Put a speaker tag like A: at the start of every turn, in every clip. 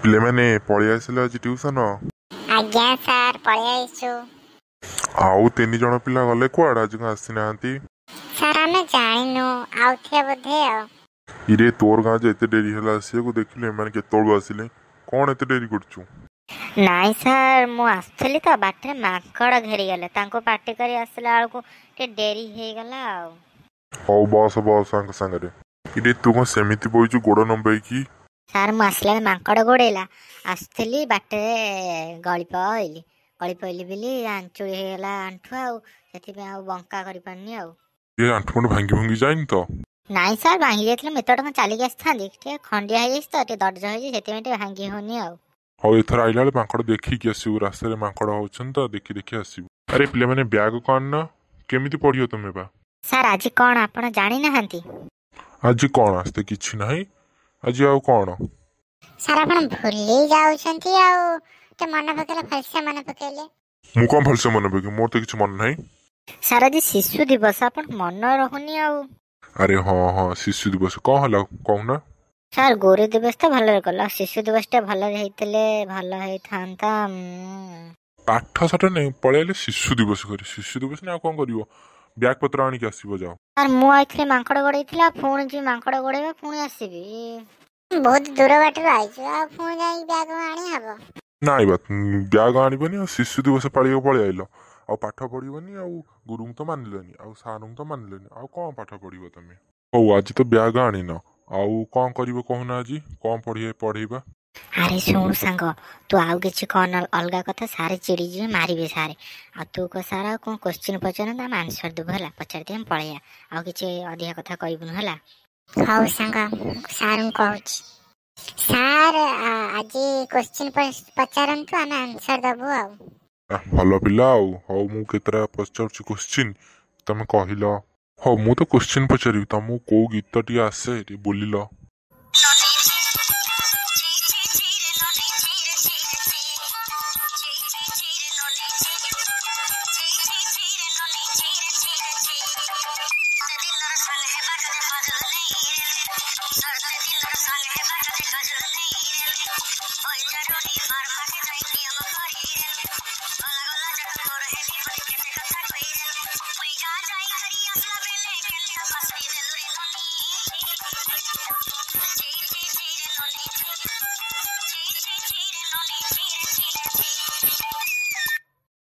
A: ପିଲାମାନେ ପଳେଇ ଆସିଲେ ଆଜି ଟ୍ୟୁସନ।
B: ଆଜ୍ଞା ସାର୍ ପଳେଇ ଆଇଛୁ।
A: ଆଉ 3 ଜଣ ପିଲା ଗଲେ କୁଆଡେ ଆଜି କଣ ଆସିନାହାନ୍ତି?
B: ସାର୍ ଆମେ ଜାଣିନୁ ଆଉଥିବେ ବୋଧେ ଆଉ।
A: ଇରେ ତୋର ଗାଁ ଯେ ଏତେ ଡେରି ହେଲା ଆସିବାକୁ, ଦେଖିଲେ ଏମାନେ କେତେବେଳୁ ଆସିଲେ, କଣ ଏତେ ଡେରି କରୁଛୁ?
C: ନାଇଁ ସାର୍ ମୁଁ ଆସିଥିଲି ତ ବାଟରେ ମାଙ୍କଡ଼ ଘେରିଗଲେ, ତାଙ୍କୁ ପାଟି କରି ଆସିଲା ବେଳକୁ ଟିକେ ଡେରି ହେଇଗଲା ଆଉ।
A: ହଉ ବସ ବସ ସାଙ୍ଗ ସାଙ୍ଗରେ। ଇରେ ତୁ କଣ ସେମିତି ବଇଛୁ ଗୋଡ ନମ୍ବେଇକି?
C: ସାର୍ ମୁଁ ଆସିଲା ବେଳେ ମାଙ୍କଡ଼ ଗୋଡ଼େଇଲା, ଆସିଥିଲି ବାଟରେ ଗଳି ପଇଲି ବୋଲି ଆଞ୍ଚୁଳି ହେଇଗଲା ଆଣ୍ଠୁ, ଆଉ ସେଥିପାଇଁ ଆଉ ବଙ୍କା କରିପାରୁନି ଆଉ।
A: ଏ ଆଣ୍ଠୁ ଫାଣ୍ଠୁ ଭାଙ୍ଗି ଭୁଙ୍ଗି ଯାଇନି ତ?
C: ନାଇଁ ସାର୍ ଭାଙ୍ଗି ଯାଇଥିଲେ ମୁଁ ଏତେ ଟଙ୍କା ଚାଲିକି ଆସିଥାନ୍ତି, ଟିକେ ଖଣ୍ଡିଆ ହେଇଯାଇଛି ତ, ଟିକେ ଦର୍ଜ ହେଇଛି, ସେଥିପାଇଁ ଟିକେ ଭାଙ୍ଗି ହଉନି ଆଉ।
A: ହଉ ଏଥର ଆଇଲା ବେଳେ ମାଙ୍କଡ ଦେଖିକି ଆସିବୁ, ରାସ୍ତାରେ ମାଙ୍କଡ ହଉଛନ୍ତି ତ ଦେଖି ଦେଖି ଆସିବୁ। ଆରେ ପିଲାମାନେ ବ୍ୟାଗ କଣ ଆଣିନ? କେମିତି ପଢିବ ତମେ ବା?
C: ସାର୍ ଆଜି କ'ଣ ଆପଣ ଜାଣିନାହାନ୍ତି?
A: ଆଜି କଣ ଆସ୍ତେ କିଛି ନାହିଁ, ଆଜି ଆଉ କଣ?
B: ସାର୍ ଆପଣ ଭୁଲି ଯାଉଛନ୍ତି ଆଉ, ଟିକେ ମନେ ପକେଇଲେ ଭଲସେ ମନେ ପକେଇଲେ।
A: ମୁଁ କଣ ଭଲସେ ମନେ ପକେଇବି, ମୋର ତ କିଛି ମନେ ନାହିଁ।
C: ସାର୍ ଆଜି ଶିଶୁ ଦିବସ, ଆପଣ ମନେ ରହୁନି ଆଉ।
A: ଆରେ ହଁ ହଁ ଶିଶୁ ଦିବସ, କଣ ହେଲା କହୁନା?
C: ସାର୍ ଗୁରୁ ଦିବସ ତ ଭଲରେ କଲ, ଶିଶୁ ଦିବସ ଟା ଭଲରେ ହେଇଥିଲେ ଭଲ ହେଇଥାନ୍ତା।
A: ପାଠ ସାଠ ନାହିଁ, ପଳେଇ ଆଇଲେ ଶିଶୁ ଦିବସ କରି। ଶିଶୁ ଦିବସ ନା ଆଉ କଣ କରିବ? ବ୍ୟାଗ ପତ୍ର ଆଣିକି ଆସିବ ଯାଅ।
C: ସାର୍ ମୁଁ ଆଇଥିଲି ମାଙ୍କଡ଼ ଗୋଡ଼େଇଥିଲା, ପୁଣି ଯିବି ମାଙ୍କଡ଼ ଗୋଡ଼େଇବା, ପୁଣି ଆସିବି।
B: ବହୁତ ଦୂର ବାଟରୁ ଆଇଛୁ, ଆଉ ପୁଣି ଯାଇକି ବ୍ୟାଗ ଆଣି ହବ?
A: ନାଇଁ ବା ବ୍ୟାଗ ଆଣିବନି, ଆଉ ଶିଶୁ ଦିବସ ପାଳିବାକୁ ପଳେଇ ଆଇଲ, ଆଉ ପାଠ ପଢିବନି, ଆଉ ଗୁରୁଙ୍କୁ ତ ମାନିଲନି, ଆଉ ସାରଙ୍କୁ ତ ମାନିଲନି, ଆଉ କଣ ପାଠ ପଢିବ ତମେ? ହଉ ଆଜି ତ ବ୍ୟାଗ ଆଣିନ, ଆଉ କଣ କରିବ କହୁନା? ଆଜି କଣ ପଢେଇବା?
C: ଆରେ ଶୁଣୁ ସାଙ୍ଗ, ତୁ ଆଉ କିଛି କଣ ଅଲଗା କଥା, ସାରେ ଚିଡ଼ିଯିବେ, ମାରିବେ ସାରେ। ଆଉ ତୁ କହ ସାର୍ ଆଉ କଣ କୋଶ୍ଚିନ୍ ପଚାରନ୍ତୁ, ଆମେ ଆନ୍ସର ଦେବୁ ହେଲା, ପଚାରିଦେବେ ଆମେ ପଳେଇବା, ଆଉ କିଛି ଅଧିକା କଥା କହିବୁନି ହେଲା।
B: ହଉ ସାଙ୍ଗ, ସାର୍ଙ୍କୁ କହୁଛି। ସାର୍ ଆଜି କୋଶ୍ଚିନ୍ ପଚାରନ୍ତୁ, ଆମେ ଆନ୍ସର ଦବୁ ଆଉ।
A: ଭଲ ପିଲା ଆଉ। ହଉ ମୁଁ କେତେଟା ପଚାରୁଛି କୋଶ୍ଚିନ୍, ତମେ କହିଲ। ହଉ ମୁଁ ତ କୋଶ୍ଚିନ୍ ପଚାରିବି, ତମକୁ କୋଉ ଗୀତ ଟିକେ ଆସେ ଟିକେ ବୋଲିଲ?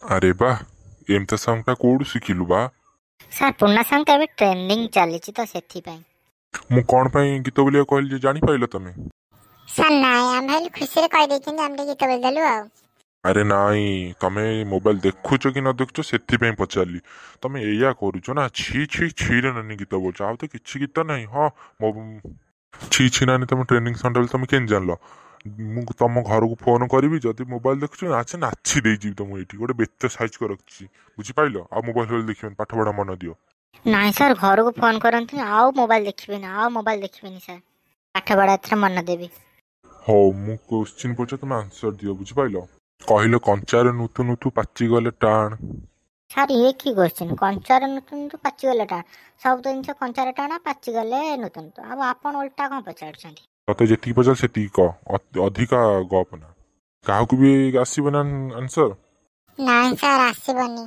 A: ଆରେ ବା, ଏମିତି ସଙ୍ଗଟା କୋଉଠୁ ଶିଖିଲୁ ବା?
C: ସାର୍ ପୁରୁଣା ସଙ୍ଗଟା ଏବେ ଟ୍ରେଣ୍ଡିଂ ଚାଲିଛି ତ ସେଥିପାଇଁ।
A: ମୁଁ କଣ ପାଇଁ ଗୀତ ବୋଲିବାକୁ କହିଲି ଯେ ଜାଣିପାରିଲ ତମେ?
B: ସାର୍ ନାଇଁ, ଆମେ ଭାବିଲୁ ଖୁସିରେ କହିଦେଇଛନ୍ତି, ଆମେ ଟିକେ ଗୀତ ବୋଲିଦେଲୁ ଆଉ।
A: ଆରେ ନାଇଁ, ତମେ ମୋବାଇଲ ଦେଖୁଛ କି ନ ଦେଖୁଛ ସେଥିପାଇଁ ପଚାରିଲି। ତମେ ଏଇଆ କରୁଛ ନା, ଛି ଛି ଛିରେ ନାନୀ ଗୀତ ବୋଲୁଛ, ଆଉ ତ କିଛି ଗୀତ ନାହିଁ। ହଁ ଛି ଛି ନାନୀ ତମ ଟ୍ରେନିଂ ସଣ୍ଡେ ବୋଲି ତମେ କେମିତି ଜାଣିଲ? ମୁଁ ତମ ଘରକୁ ଫୋନ କରିବି, ଯଦି ମୋବାଇଲ ଦେଖୁଛ ନାଚି ଦେଇଯିବି ତମକୁ। ଏଇଠି ଗୋଟେ ବେତ ସାଇଜ କରି ରଖିଛି, ବୁଝିପାରିଲ? ଆଉ ମୋବାଇଲ ଦେଖିବନି, ପାଠ ପଢା ମନ ଦିଅ।
C: ନାଇଁ ସାର୍ ଘରକୁ ଫୋନ କରନ୍ତି, ଆଉ ମୋବାଇଲ ଦେଖିବେନି ସାର୍, ପାଠ ପଢା ଏଥର ମନ ଦେବି।
A: ହଉ ମୁଁ କୋଶ୍ଚିନ୍ ପଚାରୁଛି, ତମେ ଆନ୍ସର ଦିଅ, ବୁଝିପାରିଲ? କହିଲ କଞ୍ଚାରେ ନୁତୁ ନୁତୁ ପାଚିଗଲେ ଟାଣ।
C: ସାର୍ ଇଏ କି କୋଶ୍ଚିନ୍? କଞ୍ଚାରେ ନୁତୁ ନୁତୁ ପାଚିଗଲେ ଟାଣ, ସବୁ ତ ଜିନିଷ କଞ୍ଚାରେ ଟାଣ, ପାଚିଗଲେ ନୁତୁ ନୁତୁ, ଆଉ ଆପଣ ଓଲଟା କଣ ପଚାରୁଛନ୍ତି?
A: ତତେ ଯେତିକି ପଚାର ସେତିକି କହ, ଅଧିକା ଗପ ନା। କାହାକୁ ବି ଆସିବ ନା ଆନ୍ସର?
B: ନାଇଁ ସାର୍ ଆସିବନି।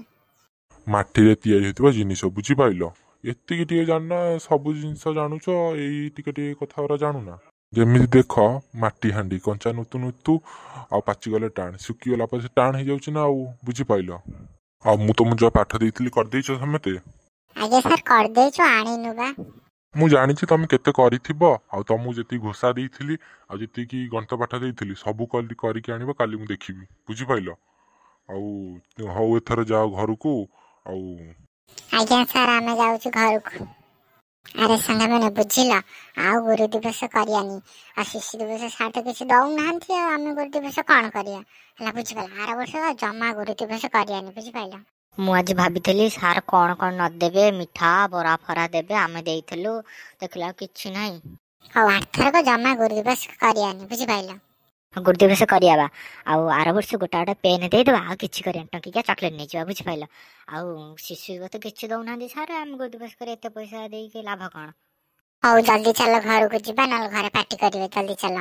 A: ମାଟିରେ ତିଆରି ହେଇଥିବା ଜିନିଷ, ବୁଝିପାରିଲ? ଏତିକି ଟିକେ ଜାଣିନା, ସବୁ ଜିନିଷ ଜାଣୁଛ, ଏଇ ଟିକେ ଟିକେ କଥା ଗୁରା ଜାଣୁନା। ଯେମିତି ଦେଖ, ମାଟି ହାଣ୍ଡି କଞ୍ଚା ନୁତୁ ନୁତୁ, ଆଉ ପାଚିଗଲେ ଟାଣ, ଶୁଖିଗଲା ପରେ ସେ ଟାଣ ହେଇଯାଉଛି ନା, ଆଉ ବୁଝିପାରିଲ? ଆଉ ମୁଁ ତମକୁ ଯାହା ପାଠ ଦେଇଥିଲି କରିଦେଇଛ ସମସ୍ତେ?
B: ଆଜ୍ଞା ସାର୍ କରିଦେଇଛୁ, ଆଣିନୁ ବା।
A: ମୁଁ ଜାଣିଛି ତମେ କେତେ କରିଥିବ, ଆଉ ତମକୁ ଯେତିକି ଘୋଷା ଦେଇଥିଲି ଆଉ ଯେତିକି ଗଣିତ ପାଠ ଦେଇଥିଲି ସବୁ କରିକି ଆଣିବ, କାଲି ମୁଁ ଦେଖିବି, ବୁଝିପାରିଲ? ଆଉ ହଉ ଏଥର ଯାଅ ଘରକୁ। ଆଉ
B: ଆଜ୍ଞା ସାର୍ ଆମେ ଯାଉଛୁ ଘରକୁ। ଆରେ ସାଙ୍ଗମାନେ ବୁଝିଲ, ଆଉ ଗୁରୁ ଦିବସ କରିବାନି, ଆଉ ଶିଶୁ ଦିବସ ସାର୍ ତ କିଛି ଦଉନାହାନ୍ତି, ଆଉ ଆମେ ଗୁରୁ ଦିବସ କଣ କରିବା ହେଲା, ବୁଝିପାରିଲ? ଆର ବର୍ଷ ଜମା ଗୁରୁ ଦିବସ କରିବାନି, ବୁଝିପାରିଲ?
C: ମୁଁ ଆଜି ଭାବିଥିଲି ସାର୍ କଣ କଣ ନଦେବେ, ମିଠା ବରା ଫରା ଦେବେ, ଆମେ ଦେଇଥିଲୁ, ଦେଖିଲା ଆଉ କିଛି ନାହିଁ।
B: ହଉ ଆରଥରକ ଜମା ଗୁରୁ ଦିବସ କରିବାନି, ବୁଝିପାରିଲ?
C: ଗୁରୁ ଦିବସ କରିବା, ଆଉ ଆର ବର୍ଷ ଗୋଟେ ଗୋଟେ ପେନ୍ ଦେଇଦେବା, ଆଉ କିଛି କରିବା, ଟଙ୍କିକିଆ ଚକଲେଟ୍ ନେଇଯିବା, ବୁଝିପାରିଲ? ଆଉ ଶିଶୁ ଦିବସ କିଛି ଦଉନାହାନ୍ତି ସାର୍, ଆମେ ଗୁରୁ ଦିବସ କରି ଏତେ ପଇସା ଦେଇକି ଲାଭ କଣ?
B: ହଉ ଜଲ୍ଦି ଚାଲ ଘରକୁ ଯିବା, ନହେଲେ ଘରେ ପାଟି କରିବେ, ଜଲ୍ଦି ଚାଲ।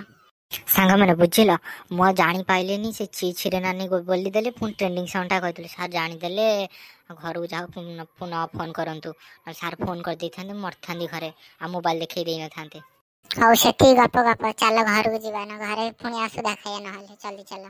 C: ସାଙ୍ଗ ମାନେ ବୁଝିଲ ମୁଁ ଆଉ ଜାଣିପାରିଲିନି ସେ ଛି ଛିରେ ନାନୀ ବୋଲିଦେଲେ ପୁଣି ଟ୍ରେଣ୍ଡିଂ ସାଉଣ୍ଡଟା କହିଦେଲେ ସାର୍ ଜାଣିଦେଲେ ଘରକୁ ଯାଉ ନ ଫୋନ୍ କରନ୍ତୁ ସାର୍ ଫୋନ୍ କରିଦେଇଥାନ୍ତେ ମୁଁ ମରିଥାନ୍ତି ଘରେ ଆଉ ମୋବାଇଲ ଦେଖେଇ ଦେଇନଥାନ୍ତେ।
B: ହଉ ସେତିକି ଗପ ଗପ ଚାଲ ଘରକୁ ଯିବା ନା ଘରେ ପୁଣି ଆସୁ ଦେଖାଇବା ନହେଲେ ଚାଲି ଚାଲ।